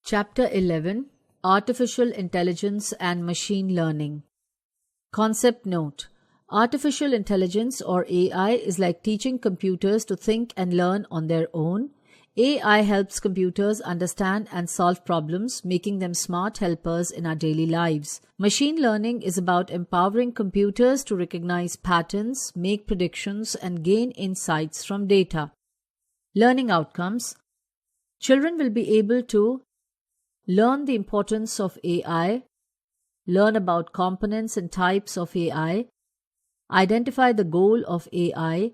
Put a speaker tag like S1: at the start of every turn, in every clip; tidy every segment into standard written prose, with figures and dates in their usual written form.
S1: Chapter 11: Artificial Intelligence and Machine Learning. Concept note: Artificial intelligence or AI is like teaching computers to think and learn on their own. AI helps computers understand and solve problems, making them smart helpers in our daily lives. Machine learning is about empowering computers to recognize patterns, make predictions, and gain insights from data. Learning outcomes: children will be able to learn the importance of AI, learn about components and types of AI, identify the goal of AI,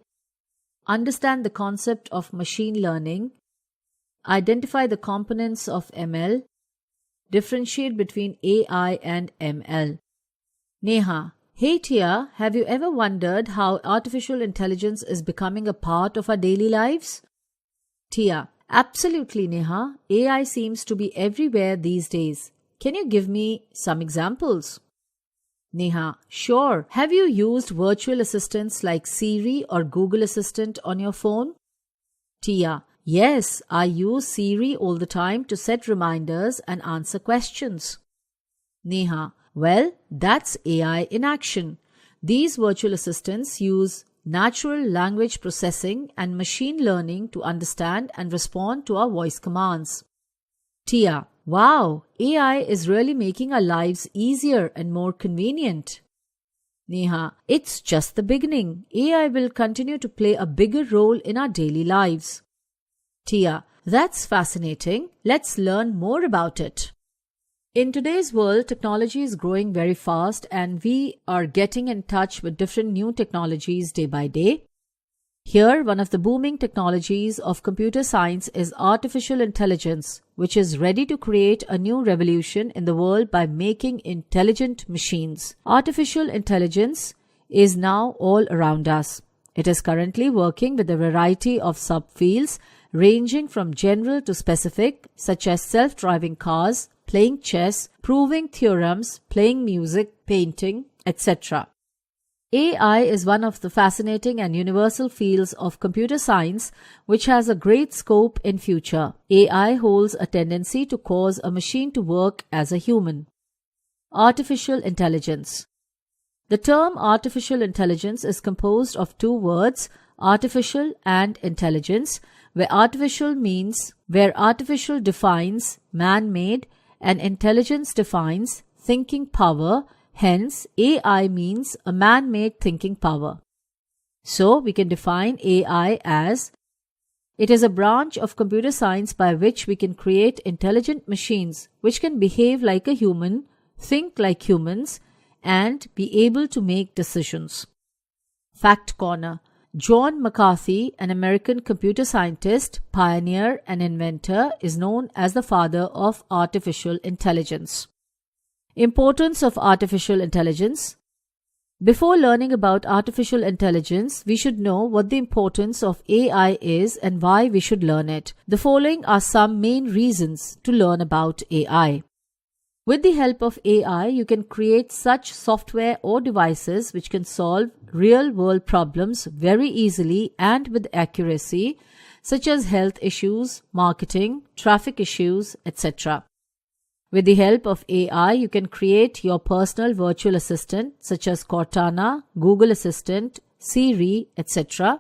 S1: understand the concept of machine learning, identify the components of ML, differentiate between AI and ML. Neha: Hey Tia, have you ever wondered how artificial intelligence is becoming a part of our daily lives? Tia: Absolutely, Neha. AI seems to be everywhere these days. Can you give me some examples? Neha: Sure. Have you used virtual assistants like Siri or Google Assistant on your phone? Tia: Yes, I use Siri all the time to set reminders and answer questions. Neha: Well, that's AI in action. These virtual assistants use natural language processing and machine learning to understand and respond to our voice commands. Tia: Wow, AI is really making our lives easier and more convenient. Neha: It's just the beginning. AI will continue to play a bigger role in our daily lives. Tia: That's fascinating. Let's learn more about it. In today's world, technology is growing very fast and we are getting in touch with different new technologies day by day. Here, one of the booming technologies of computer science is artificial intelligence, which is ready to create a new revolution in the world by making intelligent machines. Artificial intelligence is now all around us. It is currently working with a variety of subfields ranging from general to specific, such as self-driving cars, playing chess, proving theorems, playing music, painting, etc. AI is one of the fascinating and universal fields of computer science which has a great scope in future. AI holds a tendency to cause a machine to work as a human. Artificial intelligence. The term artificial intelligence is composed of two words, artificial and intelligence, where artificial defines man-made and intelligence defines thinking power. Hence, AI means a man-made thinking power. So, we can define AI as: it is a branch of computer science by which we can create intelligent machines which can behave like a human, think like humans, and be able to make decisions. Fact Corner: John McCarthy, an American computer scientist, pioneer, and inventor, is known as the father of artificial intelligence. Importance of artificial intelligence. Before learning about artificial intelligence, we should know what the importance of AI is and why we should learn it. The following are some main reasons to learn about AI. With the help of AI, you can create such software or devices which can solve real-world problems very easily and with accuracy, such as health issues, marketing, traffic issues, etc. With the help of AI, you can create your personal virtual assistant such as Cortana, Google Assistant, Siri, etc.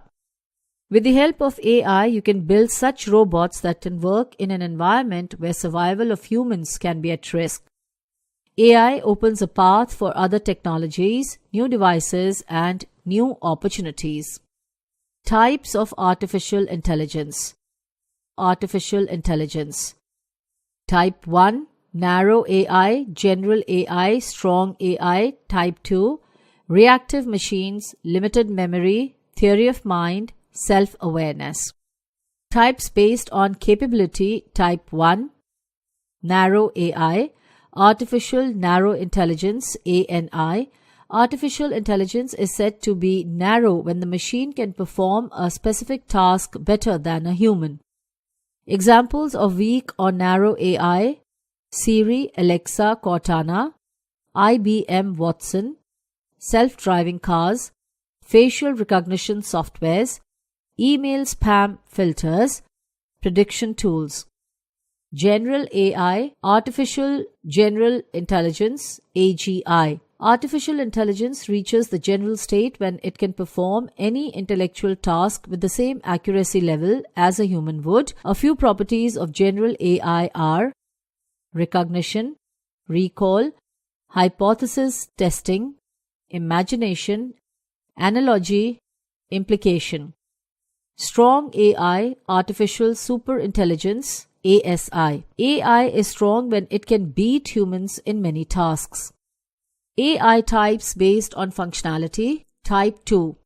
S1: With the help of AI, you can build such robots that can work in an environment where survival of humans can be at risk. AI opens a path for other technologies, new devices, and new opportunities. Types of artificial intelligence. Artificial intelligence. Type 1. Narrow AI, General AI, Strong AI. Type 2. Reactive machines, Limited memory, Theory of mind, Self-awareness. Types based on capability. Type 1. Narrow AI, Artificial Narrow Intelligence, ANI. Artificial intelligence is said to be narrow when the machine can perform a specific task better than a human. Examples of weak or narrow AI: Siri, Alexa, Cortana, IBM Watson, self-driving cars, facial recognition softwares, email spam filters, prediction tools. General AI, Artificial General Intelligence, AGI. Artificial intelligence reaches the general state when it can perform any intellectual task with the same accuracy level as a human would. A few properties of general AI are recognition, recall, hypothesis testing, imagination, analogy, implication. Strong AI, Artificial Superintelligence, ASI. AI is strong when it can beat humans in many tasks. AI types based on functionality. Type 2.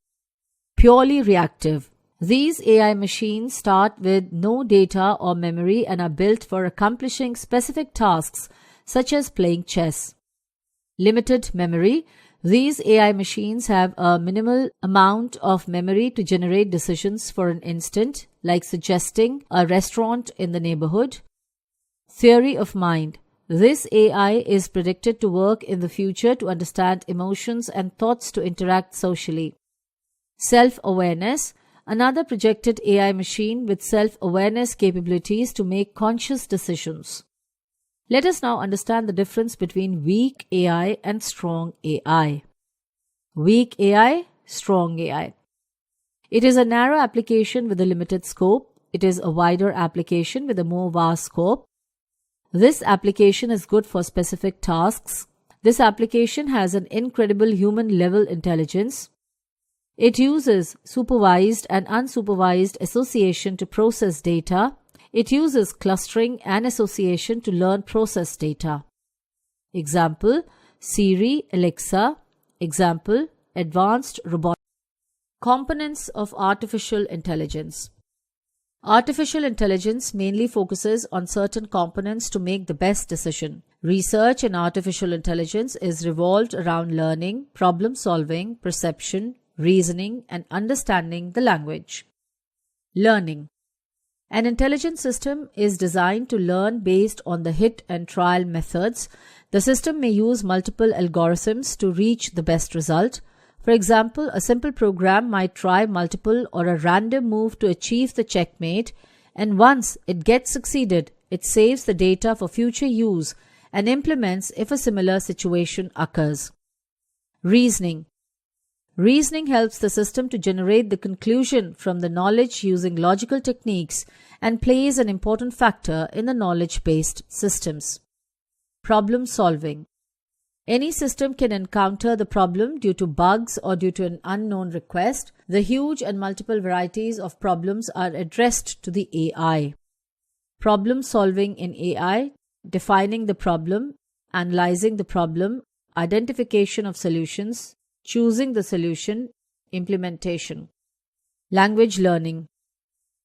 S1: Purely reactive. These AI machines start with no data or memory and are built for accomplishing specific tasks such as playing chess. Limited memory. These AI machines have a minimal amount of memory to generate decisions for an instant, like suggesting a restaurant in the neighborhood. Theory of mind. This AI is predicted to work in the future to understand emotions and thoughts to interact socially. Self-awareness. Another projected AI machine with self-awareness capabilities to make conscious decisions. Let us now understand the difference between weak AI and strong AI. Weak AI, strong AI. It is a narrow application with a limited scope. It is a wider application with a more vast scope. This application is good for specific tasks. This application has an incredible human-level intelligence. It uses supervised and unsupervised association to process data. It uses clustering and association to learn process data. Example, Siri, Alexa. Example, advanced robotics. Components of artificial intelligence. Artificial intelligence mainly focuses on certain components to make the best decision. Research in artificial intelligence is revolved around learning, problem solving, perception, reasoning, and understanding the language. Learning. An intelligent system is designed to learn based on the hit and trial methods. The system may use multiple algorithms to reach the best result. For example, a simple program might try multiple or a random move to achieve the checkmate, and once it gets succeeded, it saves the data for future use and implements if a similar situation occurs. Reasoning. Reasoning helps the system to generate the conclusion from the knowledge using logical techniques and plays an important factor in the knowledge-based systems. Problem solving. Any system can encounter the problem due to bugs or due to an unknown request. The huge and multiple varieties of problems are addressed to the AI. Problem solving in AI, defining the problem, analyzing the problem, identification of solutions, choosing the solution, implementation. Language learning.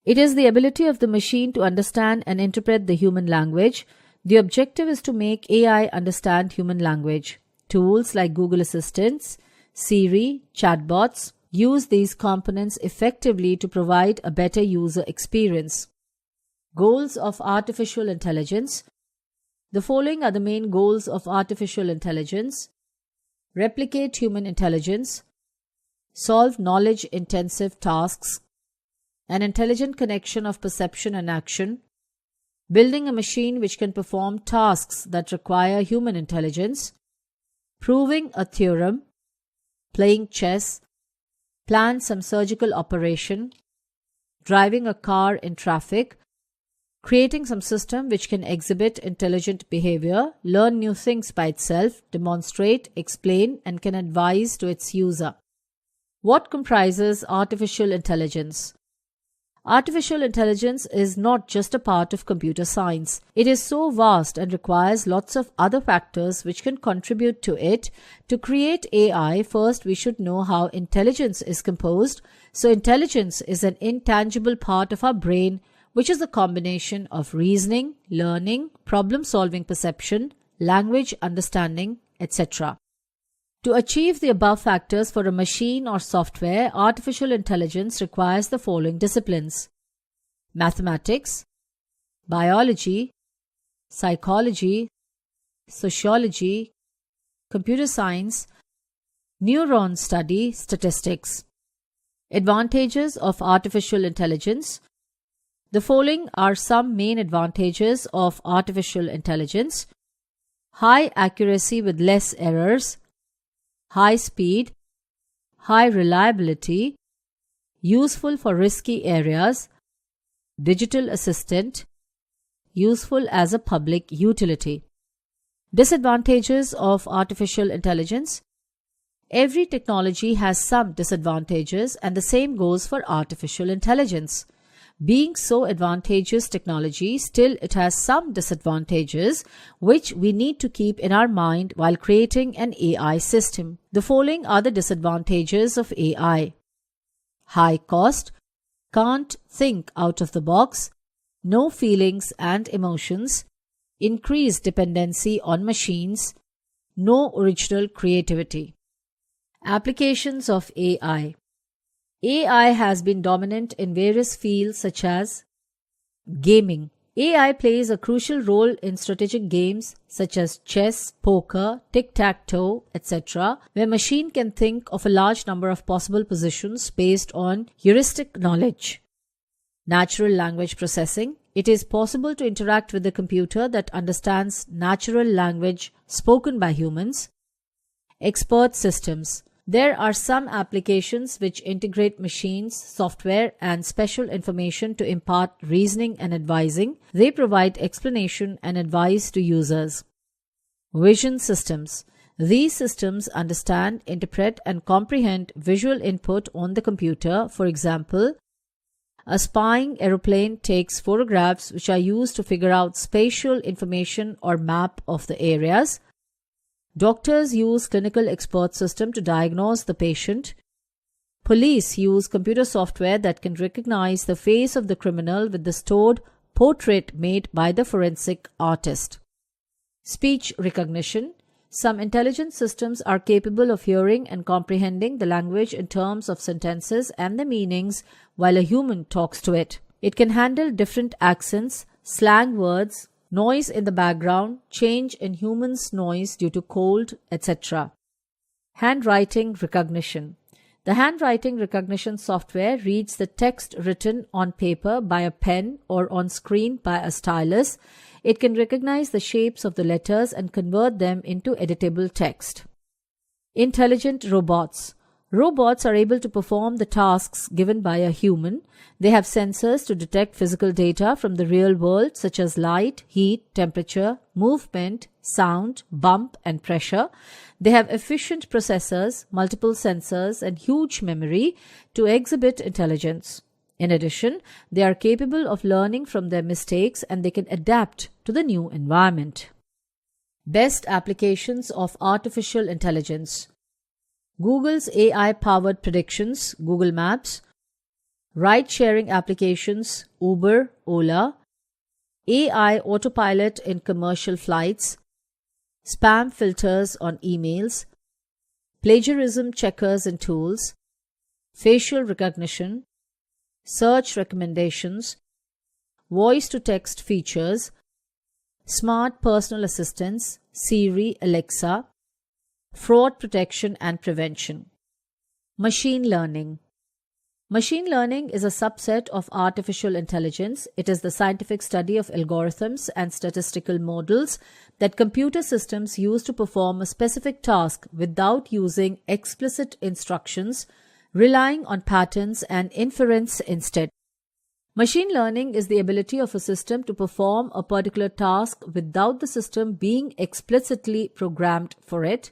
S1: It is the ability of the machine to understand and interpret the human language. The objective is to make AI understand human language. Tools like Google Assistants, Siri, chatbots use these components effectively to provide a better user experience. Goals of artificial intelligence. The following are the main goals of artificial intelligence. Replicate human intelligence. Solve knowledge-intensive tasks. An intelligent connection of perception and action. Building a machine which can perform tasks that require human intelligence. Proving a theorem. Playing chess. Plan some surgical operation. Driving a car in traffic. Creating some system which can exhibit intelligent behavior, learn new things by itself, demonstrate, explain, and can advise to its user. What comprises artificial intelligence? Artificial intelligence is not just a part of computer science. It is so vast and requires lots of other factors which can contribute to it. To create AI, first we should know how intelligence is composed. So intelligence is an intangible part of our brain, which is a combination of reasoning, learning, problem-solving perception, language understanding, etc. To achieve the above factors for a machine or software, artificial intelligence requires the following disciplines: mathematics, biology, psychology, sociology, computer science, neuron study, statistics. Advantages of artificial intelligence. The following are some main advantages of artificial intelligence: high accuracy with less errors, high speed, high reliability, useful for risky areas, digital assistant, useful as a public utility. Disadvantages of artificial intelligence: every technology has some disadvantages, and the same goes for artificial intelligence. Being so advantageous technology, still it has some disadvantages which we need to keep in our mind while creating an AI system. The following are the disadvantages of AI: high cost, can't think out of the box, no feelings and emotions, increased dependency on machines, no original creativity. Applications of AI: AI has been dominant in various fields such as gaming. AI plays a crucial role in strategic games such as chess, poker, tic-tac-toe, etc., where machine can think of a large number of possible positions based on heuristic knowledge. Natural language processing: it is possible to interact with a computer that understands natural language spoken by humans. Expert systems: there are some applications which integrate machines, software, and special information to impart reasoning and advising. They provide explanation and advice to users. Vision systems: these systems understand, interpret, and comprehend visual input on the computer. For example, a spying aeroplane takes photographs which are used to figure out spatial information or map of the areas. Doctors use clinical expert system to diagnose the patient. Police use computer software that can recognize the face of the criminal with the stored portrait made by the forensic artist. Speech recognition: some intelligent systems are capable of hearing and comprehending the language in terms of sentences and the meanings while a human talks to it. It can handle different accents, slang words, noise in the background, change in humans' noise due to cold, etc. Handwriting recognition: the handwriting recognition software reads the text written on paper by a pen or on screen by a stylus. It can recognize the shapes of the letters and convert them into editable text. Intelligent robots: robots are able to perform the tasks given by a human. They have sensors to detect physical data from the real world such as light, heat, temperature, movement, sound, bump, and pressure. They have efficient processors, multiple sensors, and huge memory to exhibit intelligence. In addition, they are capable of learning from their mistakes and they can adapt to the new environment. Best applications of artificial intelligence: Google's AI-powered predictions, Google Maps; ride-sharing applications, Uber, Ola; AI autopilot in commercial flights; spam filters on emails; plagiarism checkers and tools; facial recognition; search recommendations; voice-to-text features; smart personal assistants, Siri, Alexa; fraud protection and prevention. Machine learning. Machine learning is a subset of artificial intelligence. It is the scientific study of algorithms and statistical models that computer systems use to perform a specific task without using explicit instructions, relying on patterns and inference instead. Machine learning is the ability of a system to perform a particular task without the system being explicitly programmed for it.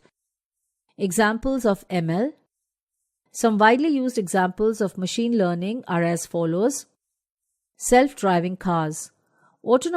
S1: Examples of ML. Some widely used examples of machine learning are as follows: self-driving cars. Autonomous